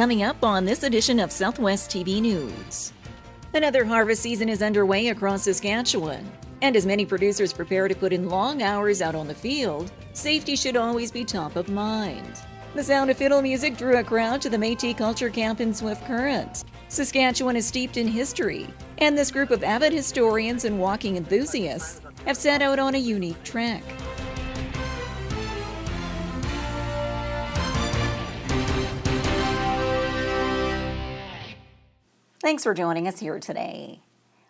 Coming up on this edition of Southwest TV News. Another harvest season is underway across Saskatchewan, and as many producers prepare to put in long hours out on the field, safety should always be top of mind. The sound of fiddle music drew a crowd to the Metis Culture Camp in Swift Current. Saskatchewan is steeped in history, and this group of avid historians and walking enthusiasts have set out on a unique trek. Thanks for joining us here today.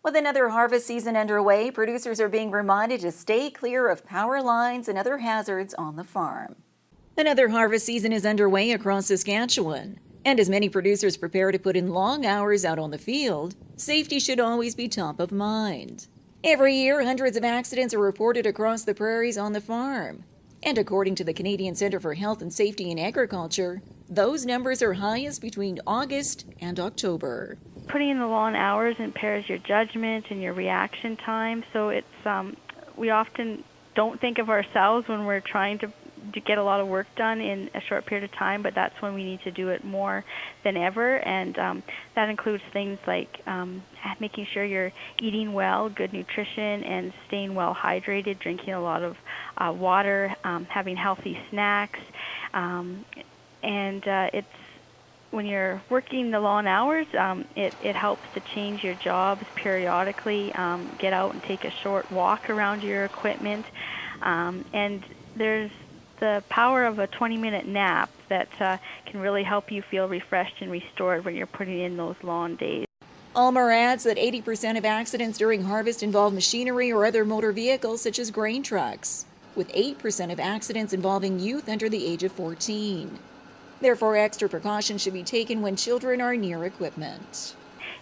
With another harvest season underway, producers are being reminded to stay clear of power lines and other hazards on the farm. Another harvest season is underway across Saskatchewan, and as many producers prepare to put in long hours out on the field, safety should always be top of mind. Every year, hundreds of accidents are reported across the prairies on the farm. And according to the Canadian Centre for Health and Safety in Agriculture, those numbers are highest between August and October. Putting in the long hours impairs your judgment and your reaction time, so it's we often don't think of ourselves when we're trying to get a lot of work done in a short period of time, but that's when we need to do it more than ever, and that includes things like making sure you're eating well, good nutrition, and staying well hydrated, drinking a lot of water, having healthy snacks, and it's when you're working the long hours, it helps to change your jobs periodically, get out and take a short walk around your equipment, and there's the power of a 20-minute nap that can really help you feel refreshed and restored when you're putting in those long days. Ulmer adds that 80% of accidents during harvest involve machinery or other motor vehicles such as grain trucks, with 8% of accidents involving youth under the age of 14. Therefore, extra precautions should be taken when children are near equipment.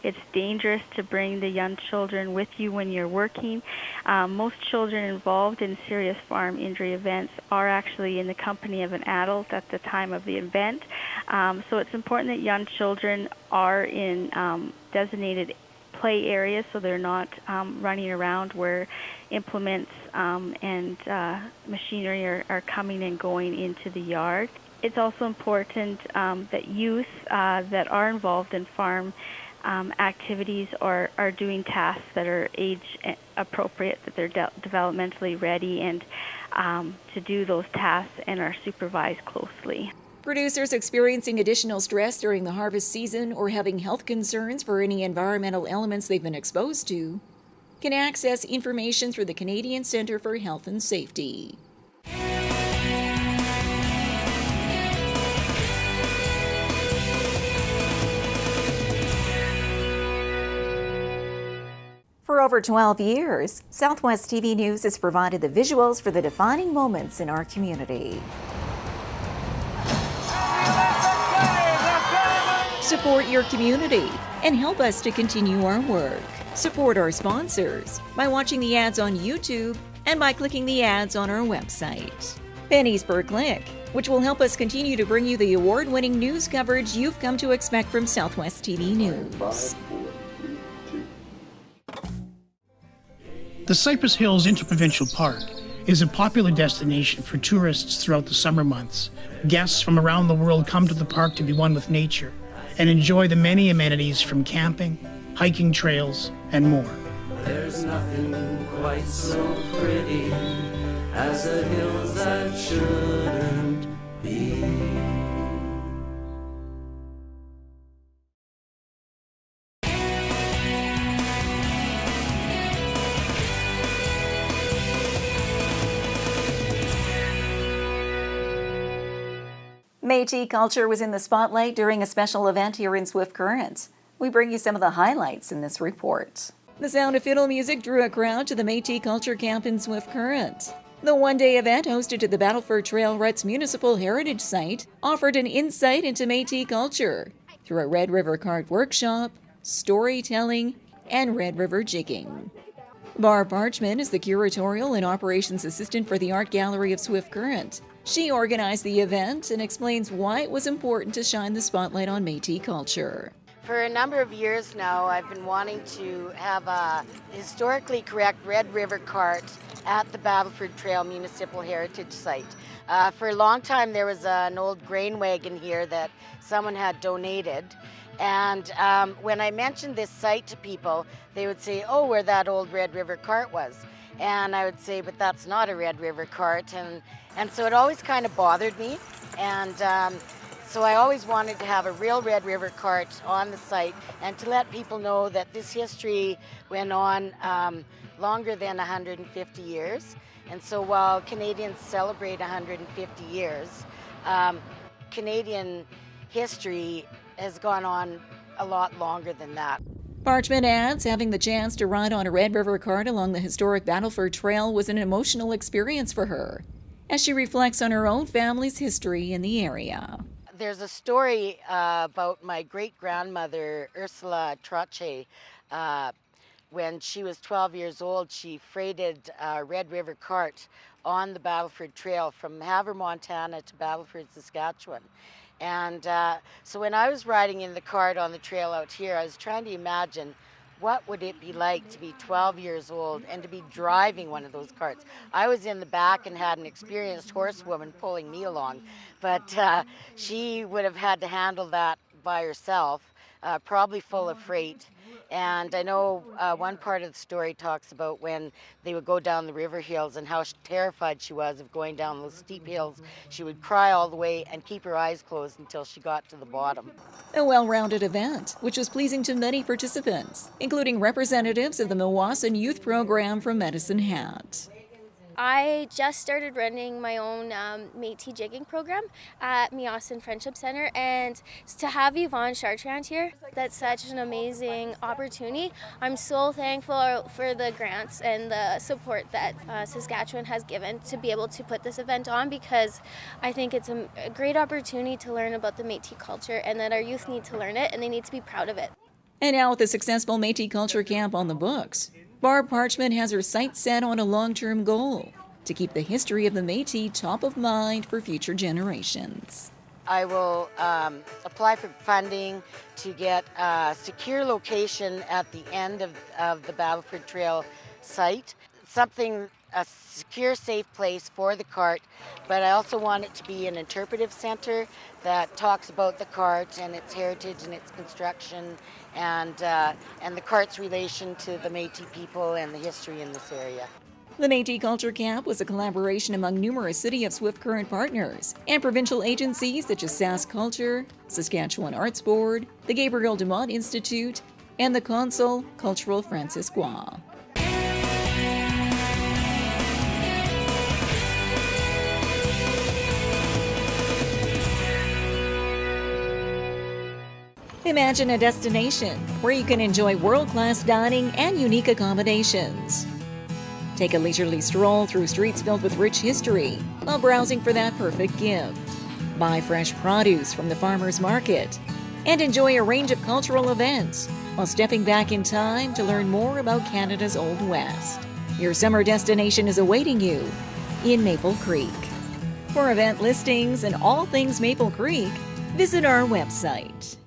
It's dangerous to bring the young children with you when you're working. Most children involved in serious farm injury events are actually in the company of an adult at the time of the event. So it's important that young children are in designated play areas so they're not running around where implements and machinery are coming and going into the yard. It's also important that youth that are involved in farm activities are doing tasks that are age appropriate, that they're developmentally ready and to do those tasks and are supervised closely. Producers experiencing additional stress during the harvest season or having health concerns for any environmental elements they've been exposed to can access information through the Canadian Centre for Health and Safety. For over 12 years, Southwest TV News has provided the visuals for the defining moments in our community. Support your community and help us to continue our work. Support our sponsors by watching the ads on YouTube and by clicking the ads on our website. Pennies per click, which will help us continue to bring you the award-winning news coverage you've come to expect from Southwest TV News. The Cypress Hills Interprovincial Park is a popular destination for tourists throughout the summer months. Guests from around the world come to the park to be one with nature and enjoy the many amenities from camping, hiking trails, and more. There's nothing quite so pretty as the hills that shouldn't be. Metis culture was in the spotlight during a special event here in Swift Current. We bring you some of the highlights in this report. The sound of fiddle music drew a crowd to the Metis Culture Camp in Swift Current. The one-day event hosted at the Battleford Trail Ruts Municipal Heritage Site offered an insight into Metis culture through a Red River card workshop, storytelling, and Red River jigging. Barb Parchman is the curatorial and operations assistant for the Art Gallery of Swift Current. She organized the event and explains why it was important to shine the spotlight on Metis culture. For a number of years now, I've been wanting to have a historically correct Red River cart at the Battleford Trail Municipal Heritage Site. For a long time, there was an old grain wagon here that someone had donated. And when I mentioned this site to people, they would say, oh, where that old Red River cart was. And I would say, but that's not a Red River cart. And so it always kind of bothered me. And so I always wanted to have a real Red River cart on the site and to let people know that this history went on longer than 150 years. And so while Canadians celebrate 150 years, Canadian history has gone on a lot longer than that. Parchment adds having the chance to ride on a Red River cart along the historic Battleford Trail was an emotional experience for her, as she reflects on her own family's history in the area. There's a story about my great-grandmother, Ursula Troche. When she was 12 years old, she freighted a Red River cart on the Battleford Trail from Havre, Montana to Battleford, Saskatchewan. And so when I was riding in the cart on the trail out here, I was trying to imagine what would it be like to be 12 years old and to be driving one of those carts. I was in the back and had an experienced horsewoman pulling me along, but she would have had to handle that by herself, probably full of freight. And I know one part of the story talks about when they would go down the river hills and how terrified she was of going down those steep hills. She would cry all the way and keep her eyes closed until she got to the bottom. A well-rounded event, which was pleasing to many participants, including representatives of the Metis Youth Program from Medicine Hat. I just started running my own Métis jigging program at Metis and Friendship Center, and to have Yvonne Chartrand here, that's such an amazing opportunity. I'm so thankful for the grants and the support that Saskatchewan has given to be able to put this event on, because I think it's a great opportunity to learn about the Métis culture, and that our youth need to learn it and they need to be proud of it. And now with the successful Metis Culture Camp on the books, Barb Parchment has her sights set on a long-term goal to keep the history of the Métis top of mind for future generations. I will apply for funding to get a secure location at the end of the Battleford Trail site, a secure, safe place for the cart, but I also want it to be an interpretive center that talks about the cart and its heritage and its construction and the cart's relation to the Métis people and the history in this area. The Metis Culture Camp was a collaboration among numerous City of Swift Current partners and provincial agencies such as Sask Culture, Saskatchewan Arts Board, the Gabriel Dumont Institute, and the Consul Cultural Franciscois. Imagine a destination where you can enjoy world-class dining and unique accommodations. Take a leisurely stroll through streets filled with rich history while browsing for that perfect gift. Buy fresh produce from the farmers market and enjoy a range of cultural events while stepping back in time to learn more about Canada's Old West. Your summer destination is awaiting you in Maple Creek. For event listings and all things Maple Creek, visit our website.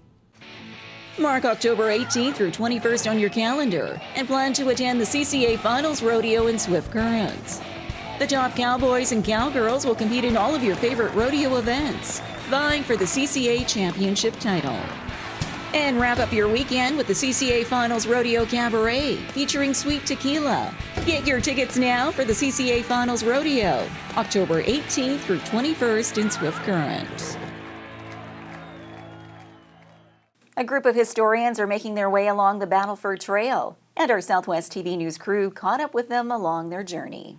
Mark October 18th through 21st on your calendar and plan to attend the CCA Finals Rodeo in Swift Current. The top cowboys and cowgirls will compete in all of your favorite rodeo events, vying for the CCA Championship title. And wrap up your weekend with the CCA Finals Rodeo Cabaret featuring Sweet Tequila. Get your tickets now for the CCA Finals Rodeo, October 18th through 21st in Swift Current. A group of historians are making their way along the Battleford Trail, and our Southwest TV News crew caught up with them along their journey.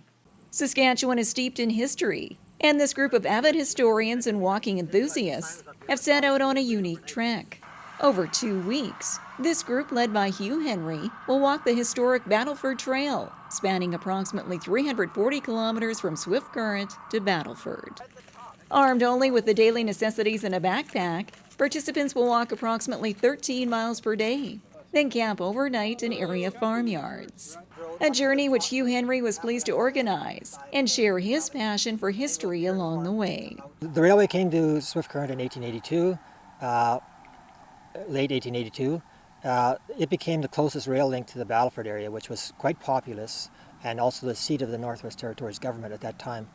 Saskatchewan is steeped in history, and this group of avid historians and walking enthusiasts have set out on a unique trek. Over 2 weeks, this group, led by Hugh Henry, will walk the historic Battleford Trail, spanning approximately 340 kilometers from Swift Current to Battleford. Armed only with the daily necessities in a backpack, participants will walk approximately 13 miles per day, then camp overnight in area farmyards. A journey which Hugh Henry was pleased to organize and share his passion for history along the way. The railway came to Swift Current in 1882. late 1882, it became the closest rail link to the Battleford area, which was quite populous and also the seat of the Northwest Territories government at that time.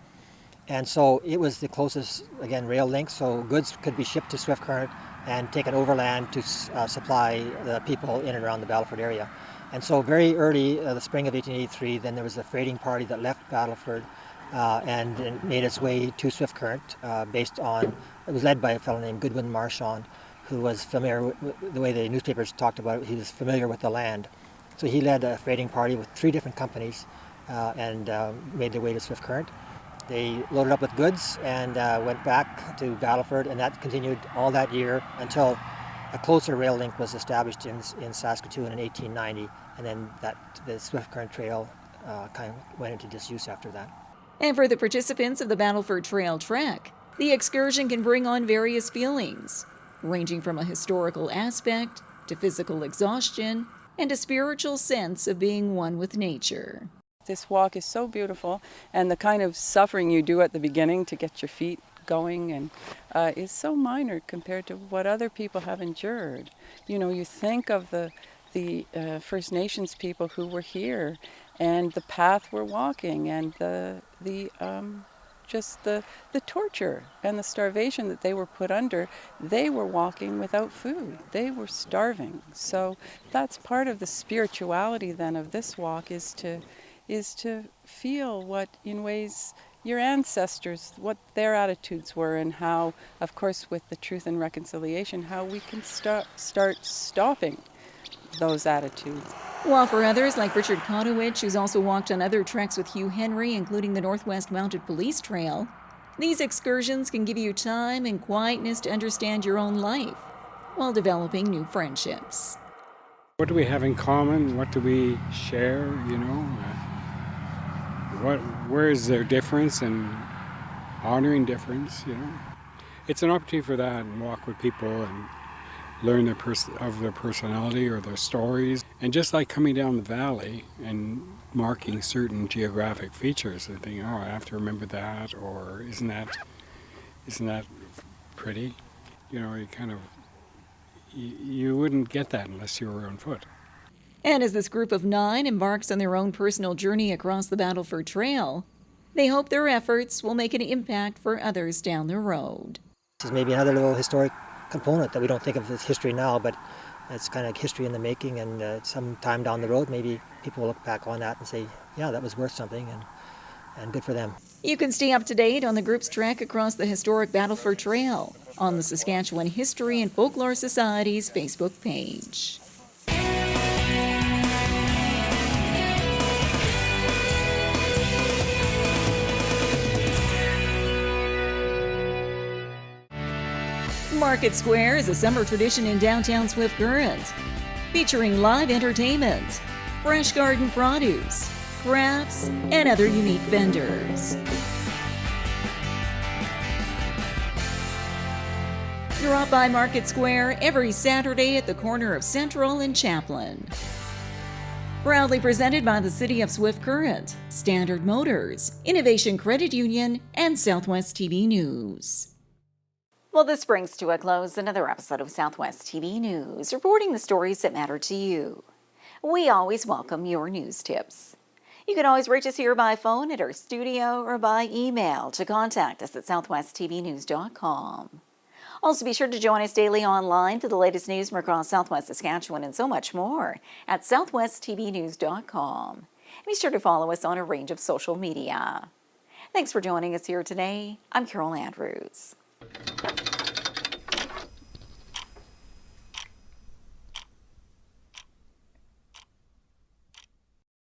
And so it was the closest, again, rail link, so goods could be shipped to Swift Current and taken overland to supply the people in and around the Battleford area. And so very early, the spring of 1883, then there was a freighting party that left Battleford and made its way to Swift Current based on, it was led by a fellow named Goodwin Marchand, who was familiar with the way the newspapers talked about it, he was familiar with the land. So he led a freighting party with 3 different companies and made their way to Swift Current. They loaded up with goods and went back to Battleford, and that continued all that year until a closer rail link was established in Saskatoon in 1890, and then the Swift Current Trail kind of went into disuse after that. And for the participants of the Battleford Trail trek, the excursion can bring on various feelings, ranging from a historical aspect to physical exhaustion and a spiritual sense of being one with nature. This walk is so beautiful, and the kind of suffering you do at the beginning to get your feet going and is so minor compared to what other people have endured. You know, you think of the First Nations people who were here and the path we're walking and just the torture and the starvation that they were put under. They were walking without food. They were starving. So that's part of the spirituality then of this walk, is to feel what, in ways, your ancestors, what their attitudes were, and how, of course, with the Truth and Reconciliation, how we can start stopping those attitudes. While for others, like Richard Kotowich, who's also walked on other treks with Hugh Henry, including the Northwest Mounted Police Trail, these excursions can give you time and quietness to understand your own life while developing new friendships. What do we have in common? What do we share, you know? Where is their difference, and honoring difference, you know? It's an opportunity for that, and walk with people and learn of their personality or their stories. And just like coming down the valley and marking certain geographic features and thinking, oh, I have to remember that, or isn't that pretty? You know, you wouldn't get that unless you were on foot. And as this group of 9 embarks on their own personal journey across the Battleford Trail, they hope their efforts will make an impact for others down the road. This is maybe another little historic component that we don't think of as history now, but it's kind of history in the making, and some time down the road maybe people will look back on that and say, yeah, that was worth something, and good for them. You can stay up to date on the group's trek across the historic Battleford Trail on the Saskatchewan History and Folklore Society's Facebook page. Market Square is a summer tradition in downtown Swift Current, featuring live entertainment, fresh garden produce, crafts, and other unique vendors. Drop by Market Square every Saturday at the corner of Central and Chaplin. Proudly presented by the City of Swift Current, Standard Motors, Innovation Credit Union, and Southwest TV News. Well, this brings to a close another episode of Southwest TV News, reporting the stories that matter to you. We always welcome your news tips. You can always reach us here by phone at our studio or by email to contact us at southwesttvnews.com. Also, be sure to join us daily online for the latest news from across Southwest Saskatchewan and so much more at southwesttvnews.com. Be sure to follow us on a range of social media. Thanks for joining us here today. I'm Carol Andrews.